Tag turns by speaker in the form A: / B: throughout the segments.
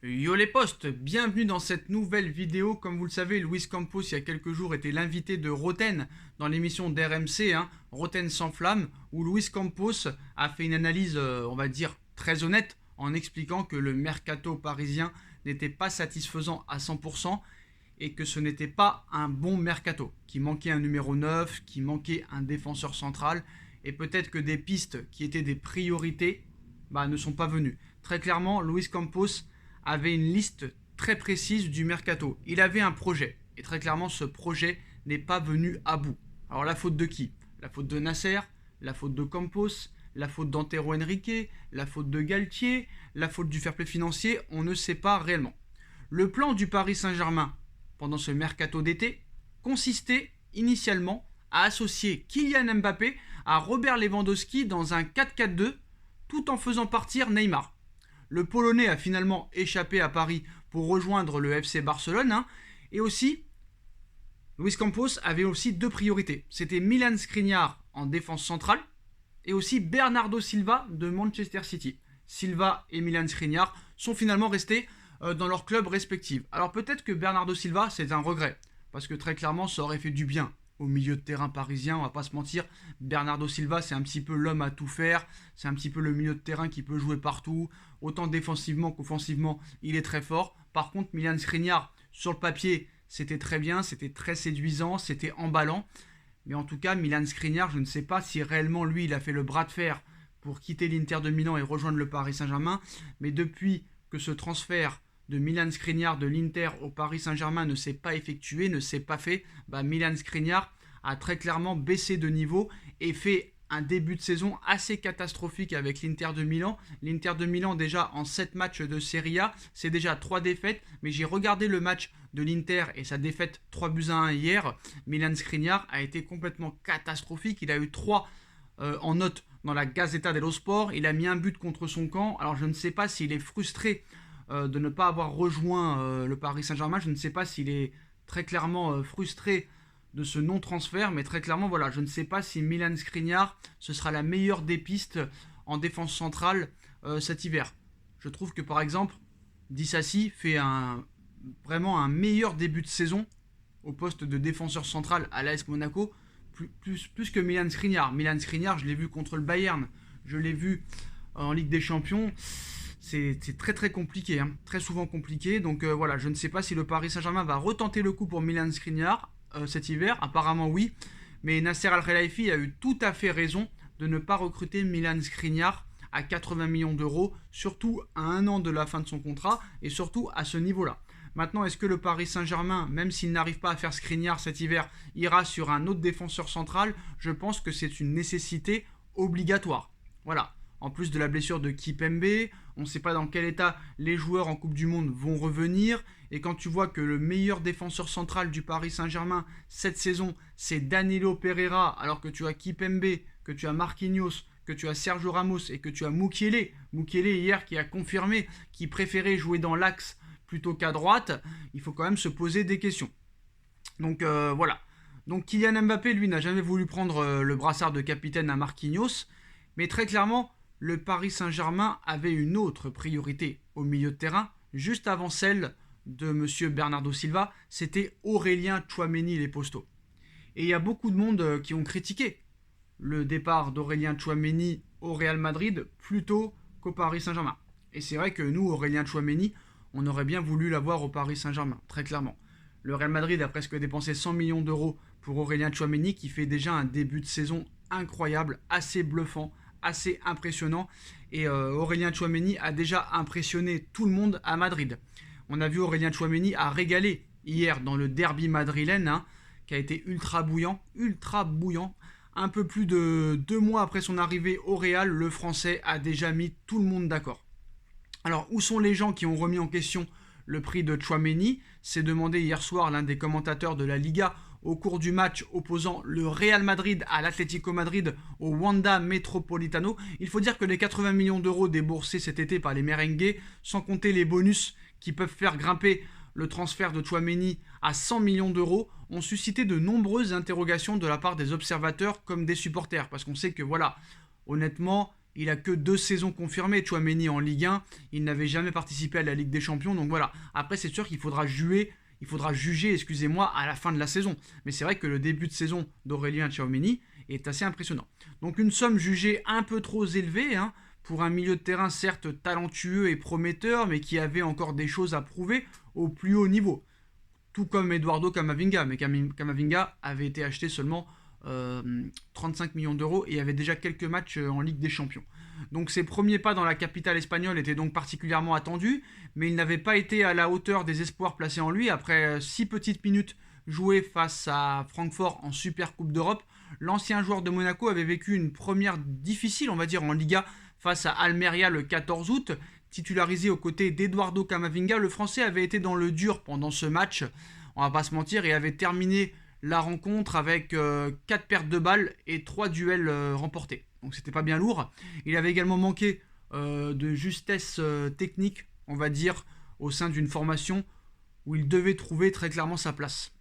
A: Yo les postes, bienvenue dans cette nouvelle vidéo. Comme vous le savez, Luis Campos, il y a quelques jours, était l'invité de Roten dans l'émission d'RMC, Roten sans flamme, où Luis Campos a fait une analyse, on va dire, très honnête, en expliquant que le mercato parisien n'était pas satisfaisant à 100% et que ce n'était pas un bon mercato, qu'il manquait un numéro 9, qu'il manquait un défenseur central, et peut-être que des pistes qui étaient des priorités ne sont pas venues. Très clairement, Luis Campos avait une liste très précise du mercato. Il avait un projet. Et très clairement, ce projet n'est pas venu à bout. Alors la faute de qui? La faute de Nasser, la faute de Campos, la faute d'Antero Henrique, la faute de Galtier, la faute du fair play financier, on ne sait pas réellement. Le plan du Paris Saint-Germain pendant ce mercato d'été consistait initialement à associer Kylian Mbappé à Robert Lewandowski dans un 4-4-2 tout en faisant partir Neymar. Le Polonais a finalement échappé à Paris pour rejoindre le FC Barcelone. Et aussi, Luis Campos avait aussi deux priorités. C'était Milan Skriniar en défense centrale et aussi Bernardo Silva de Manchester City. Silva et Milan Skriniar sont finalement restés dans leurs clubs respectifs. Alors peut-être que Bernardo Silva, c'est un regret, parce que très clairement, ça aurait fait du bien au milieu de terrain parisien, on va pas se mentir. Bernardo Silva, c'est un petit peu l'homme à tout faire, c'est un petit peu le milieu de terrain qui peut jouer partout, autant défensivement qu'offensivement, il est très fort. Par contre, Milan Skriniar, sur le papier, c'était très bien, c'était très séduisant, c'était emballant. Mais en tout cas, Milan Skriniar, je ne sais pas si réellement lui, il a fait le bras de fer pour quitter l'Inter de Milan et rejoindre le Paris Saint-Germain. Mais depuis que ce transfert de Milan Skriniar de l'Inter au Paris Saint-Germain ne s'est pas effectué, ne s'est pas fait, Milan Skriniar a très clairement baissé de niveau et fait un début de saison assez catastrophique avec l'Inter de Milan. L'Inter de Milan, déjà en 7 matchs de Serie A, c'est déjà 3 défaites, mais j'ai regardé le match de l'Inter et sa défaite 3-1 hier. Milan Skriniar a été complètement catastrophique, il a eu 3 en note dans la Gazzetta dello Sport, il a mis un but contre son camp. Alors je ne sais pas s'il est frustré de ne pas avoir rejoint le Paris Saint-Germain. Je ne sais pas s'il est très clairement frustré de ce non-transfert, mais très clairement, voilà, je ne sais pas si Milan Skriniar, ce sera la meilleure des pistes en défense centrale cet hiver. Je trouve que par exemple, Disasi fait vraiment un meilleur début de saison au poste de défenseur central à l'AS Monaco, plus que Milan Skriniar. Milan Skriniar, je l'ai vu contre le Bayern, je l'ai vu en Ligue des Champions. C'est très très compliqué, très souvent compliqué. Donc voilà, je ne sais pas si le Paris Saint-Germain va retenter le coup pour Milan Skriniar cet hiver. Apparemment oui, mais Nasser Al-Khelaifi a eu tout à fait raison de ne pas recruter Milan Skriniar à 80 millions d'euros, surtout à un an de la fin de son contrat et surtout à ce niveau-là. Maintenant, est-ce que le Paris Saint-Germain, même s'il n'arrive pas à faire Skriniar cet hiver, ira sur un autre défenseur central? Je pense que c'est une nécessité obligatoire. Voilà. En plus de la blessure de Kipembe, on ne sait pas dans quel état les joueurs en Coupe du Monde vont revenir. Et quand tu vois que le meilleur défenseur central du Paris Saint-Germain cette saison, c'est Danilo Pereira, alors que tu as Kipembe, que tu as Marquinhos, que tu as Sergio Ramos et que tu as Mukiele. Mukiele hier qui a confirmé qu'il préférait jouer dans l'axe plutôt qu'à droite. Il faut quand même se poser des questions. Donc voilà. Donc Kylian Mbappé, lui, n'a jamais voulu prendre le brassard de capitaine à Marquinhos. Mais très clairement, le Paris Saint-Germain avait une autre priorité au milieu de terrain, juste avant celle de M. Bernardo Silva, c'était Aurélien Tchouaméni les Postos. Et il y a beaucoup de monde qui ont critiqué le départ d'Aurélien Tchouaméni au Real Madrid plutôt qu'au Paris Saint-Germain. Et c'est vrai que nous, Aurélien Tchouaméni, on aurait bien voulu l'avoir au Paris Saint-Germain, très clairement. Le Real Madrid a presque dépensé 100 millions d'euros pour Aurélien Tchouaméni qui fait déjà un début de saison incroyable, assez bluffant, assez impressionnant. Et Aurélien Tchouaméni a déjà impressionné tout le monde à Madrid. On a vu Aurélien Tchouaméni a régalé hier dans le derby madrilène, qui a été ultra bouillant. Un peu plus de 2 mois après son arrivée au Real, le Français a déjà mis tout le monde d'accord. Alors, où sont les gens qui ont remis en question le prix de Tchouaméni? C'est demandé hier soir l'un des commentateurs de la Liga au cours du match opposant le Real Madrid à l'Atlético Madrid au Wanda Metropolitano. Il faut dire que les 80 millions d'euros déboursés cet été par les merengues, sans compter les bonus qui peuvent faire grimper le transfert de Tchouaméni à 100 millions d'euros, ont suscité de nombreuses interrogations de la part des observateurs comme des supporters. Parce qu'on sait que voilà, honnêtement, il a que 2 saisons confirmées, Tchouaméni en Ligue 1, il n'avait jamais participé à la Ligue des Champions, donc voilà. Après, c'est sûr qu'il faudra juger, excusez-moi, à la fin de la saison. Mais c'est vrai que le début de saison d'Aurélien Tchouaméni est assez impressionnant. Donc une somme jugée un peu trop élevée, hein, pour un milieu de terrain certes talentueux et prometteur, mais qui avait encore des choses à prouver au plus haut niveau. Tout comme Eduardo Camavinga, mais Camavinga avait été acheté seulement 35 millions d'euros et avait déjà quelques matchs en Ligue des Champions. Donc ses premiers pas dans la capitale espagnole étaient donc particulièrement attendus, mais il n'avait pas été à la hauteur des espoirs placés en lui. Après 6 petites minutes jouées face à Francfort en Super Coupe d'Europe, l'ancien joueur de Monaco avait vécu une première difficile, on va dire, en Liga face à Almeria le 14 août. Titularisé aux côtés d'Eduardo Camavinga, le Français avait été dans le dur pendant ce match, on va pas se mentir, et avait terminé la rencontre avec 4 pertes de balles et 3 duels remportés. Donc c'était pas bien lourd. Il avait également manqué de justesse technique, on va dire, au sein d'une formation où il devait trouver très clairement sa place.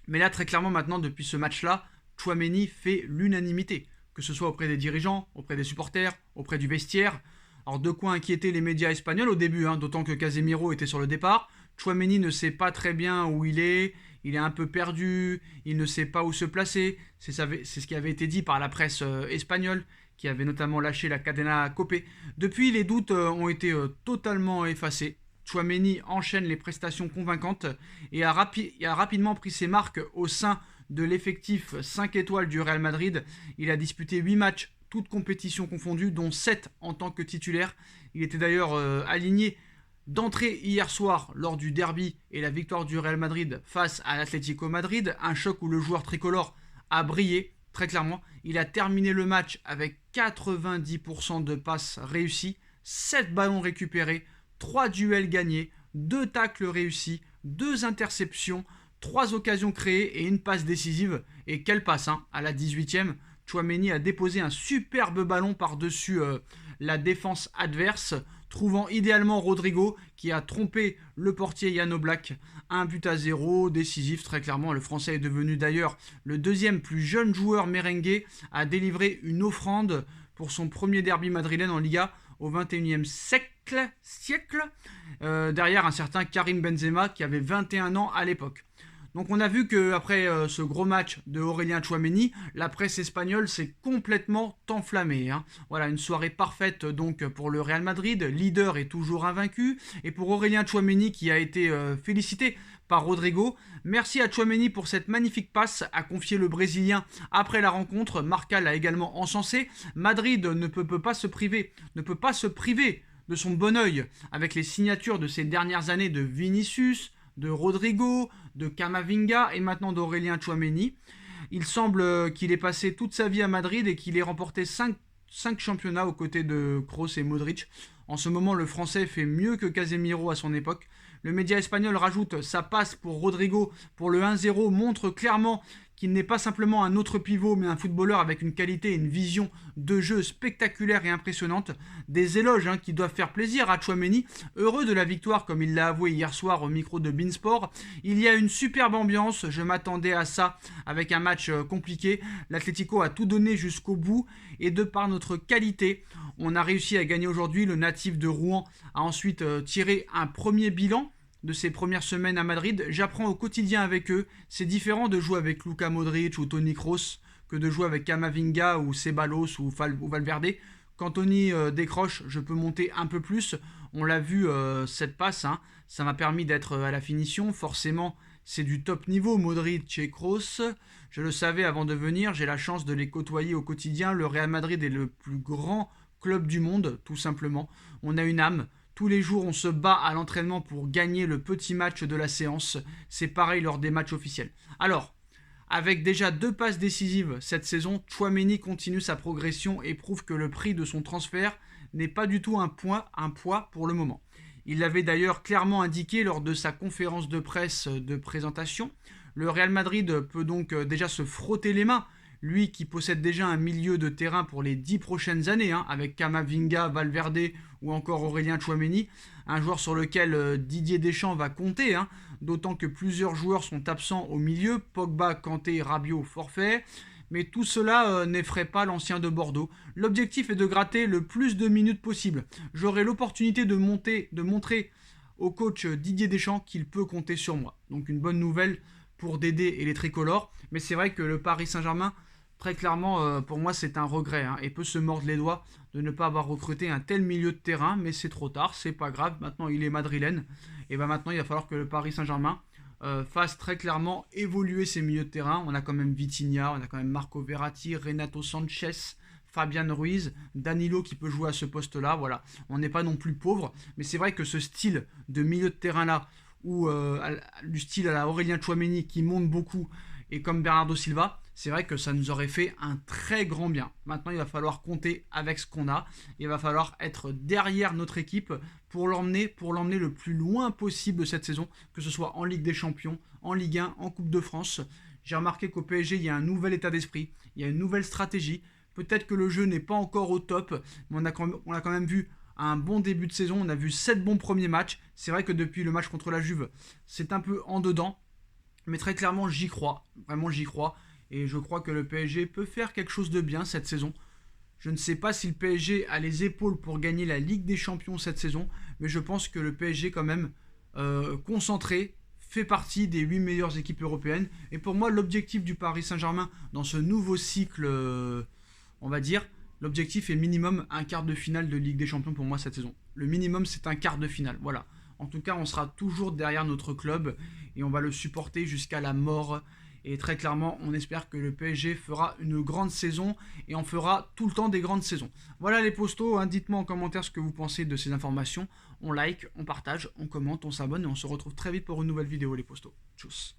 A: Mais là, très clairement, maintenant, depuis ce match-là, Tchouaméni fait l'unanimité, que ce soit auprès des dirigeants, auprès des supporters, auprès du vestiaire. Alors de quoi inquiéter les médias espagnols au début, hein, d'autant que Casemiro était sur le départ. Tchouaméni ne sait pas très bien où il est un peu perdu, il ne sait pas où se placer. C'est ce qui avait été dit par la presse espagnole, qui avait notamment lâché la Cadena Copé. Depuis, les doutes ont été totalement effacés. Tchouaméni enchaîne les prestations convaincantes et a rapidement pris ses marques au sein de l'effectif 5 étoiles du Real Madrid. Il a disputé 8 matchs, toutes compétitions confondues, dont 7 en tant que titulaire. Il était d'ailleurs aligné d'entrée hier soir lors du derby et la victoire du Real Madrid face à l'Atlético Madrid. Un choc où le joueur tricolore a brillé, très clairement. Il a terminé le match avec 90% de passes réussies, 7 ballons récupérés, 3 duels gagnés, 2 tacles réussis, 2 interceptions, 3 occasions créées et une passe décisive. Et quelle passe, hein, à la 18e. Tchouaméni a déposé un superbe ballon par-dessus la défense adverse, trouvant idéalement Rodrigo qui a trompé le portier Jan Oblak. 1-0, décisif très clairement. Le Français est devenu d'ailleurs le deuxième plus jeune joueur merengue à délivrer une offrande pour son premier derby madrilène en Liga au 21e siècle, derrière un certain Karim Benzema qui avait 21 ans à l'époque. Donc on a vu qu'après ce gros match de Aurélien Tchouaméni, la presse espagnole s'est complètement enflammée, hein. Voilà, une soirée parfaite donc pour le Real Madrid, leader et toujours invaincu, et pour Aurélien Tchouaméni qui a été félicité par Rodrigo. Merci à Tchouaméni pour cette magnifique passe, a confié le Brésilien après la rencontre. Marca l'a également encensé. Madrid ne peut pas se priver de son bon œil avec les signatures de ces dernières années de Vinicius, de Rodrigo, de Camavinga et maintenant d'Aurélien Tchouaméni. Il semble qu'il ait passé toute sa vie à Madrid et qu'il ait remporté 5 championnats aux côtés de Kroos et Modric. En ce moment, le Français fait mieux que Casemiro à son époque. Le média espagnol rajoute sa passe pour Rodrigo pour le 1-0, montre clairement qu'il n'est pas simplement un autre pivot, mais un footballeur avec une qualité et une vision de jeu spectaculaire et impressionnante. Des éloges qui doivent faire plaisir à Tchouaméni, heureux de la victoire comme il l'a avoué hier soir au micro de Beansport. Il y a une superbe ambiance, je m'attendais à ça avec un match compliqué. L'Atlético a tout donné jusqu'au bout et de par notre qualité, on a réussi à gagner aujourd'hui. Le natif de Rouen a ensuite tiré un premier bilan de ses premières semaines à Madrid. J'apprends au quotidien avec eux. C'est différent de jouer avec Luka Modric ou Toni Kroos que de jouer avec Camavinga ou Ceballos ou Valverde. Quand Toni décroche, je peux monter un peu plus. On l'a vu, cette passe, hein, ça m'a permis d'être à la finition. Forcément, c'est du top niveau, Modric et Kroos. Je le savais avant de venir, j'ai la chance de les côtoyer au quotidien. Le Real Madrid est le plus grand club du monde, tout simplement. On a une âme. Tous les jours, on se bat à l'entraînement pour gagner le petit match de la séance. C'est pareil lors des matchs officiels. Alors, avec déjà 2 passes décisives cette saison, Tchouaméni continue sa progression et prouve que le prix de son transfert n'est pas du tout un poids pour le moment. Il l'avait d'ailleurs clairement indiqué lors de sa conférence de presse de présentation. Le Real Madrid peut donc déjà se frotter les mains, lui qui possède déjà un milieu de terrain pour les 10 prochaines années, avec Camavinga, Valverde ou encore Aurélien Tchouaméni, un joueur sur lequel Didier Deschamps va compter, d'autant que plusieurs joueurs sont absents au milieu, Pogba, Kanté, Rabiot, forfait, Mais tout cela n'effraie pas l'ancien de Bordeaux. L'objectif est de gratter le plus de minutes possible. J'aurai l'opportunité de montrer au coach Didier Deschamps qu'il peut compter sur moi. Donc une bonne nouvelle pour Dédé et les tricolores. Mais c'est vrai que le Paris Saint-Germain, très clairement, pour moi, c'est un regret. Et peut se mordre les doigts de ne pas avoir recruté un tel milieu de terrain. Mais c'est trop tard, c'est pas grave. Maintenant, il est madrilène. Et ben maintenant, il va falloir que le Paris Saint-Germain fasse très clairement évoluer ses milieux de terrain. On a quand même Vitinha, on a quand même Marco Verratti, Renato Sanchez, Fabian Ruiz, Danilo qui peut jouer à ce poste-là. Voilà, on n'est pas non plus pauvre. Mais c'est vrai que ce style de milieu de terrain-là, ou du style à la Aurélien Tchouaméni qui monte beaucoup, et comme Bernardo Silva, c'est vrai que ça nous aurait fait un très grand bien. Maintenant, il va falloir compter avec ce qu'on a. Il va falloir être derrière notre équipe pour l'emmener le plus loin possible cette saison, que ce soit en Ligue des Champions, en Ligue 1, en Coupe de France. J'ai remarqué qu'au PSG, il y a un nouvel état d'esprit, il y a une nouvelle stratégie. Peut-être que le jeu n'est pas encore au top, mais on a quand même vu un bon début de saison. On a vu 7 bons premiers matchs. C'est vrai que depuis le match contre la Juve, c'est un peu en dedans. Mais très clairement, j'y crois. Vraiment, j'y crois. Et je crois que le PSG peut faire quelque chose de bien cette saison. Je ne sais pas si le PSG a les épaules pour gagner la Ligue des Champions cette saison. Mais je pense que le PSG, quand même, concentré, fait partie des 8 meilleures équipes européennes. Et pour moi, l'objectif du Paris Saint-Germain dans ce nouveau cycle, on va dire, l'objectif est minimum un quart de finale de Ligue des Champions pour moi cette saison. Le minimum, c'est un quart de finale. Voilà. En tout cas, on sera toujours derrière notre club et on va le supporter jusqu'à la mort. Et très clairement, on espère que le PSG fera une grande saison et on fera tout le temps des grandes saisons. Voilà les postos, dites-moi en commentaire ce que vous pensez de ces informations. On like, on partage, on commente, on s'abonne et on se retrouve très vite pour une nouvelle vidéo les postos. Tchuss.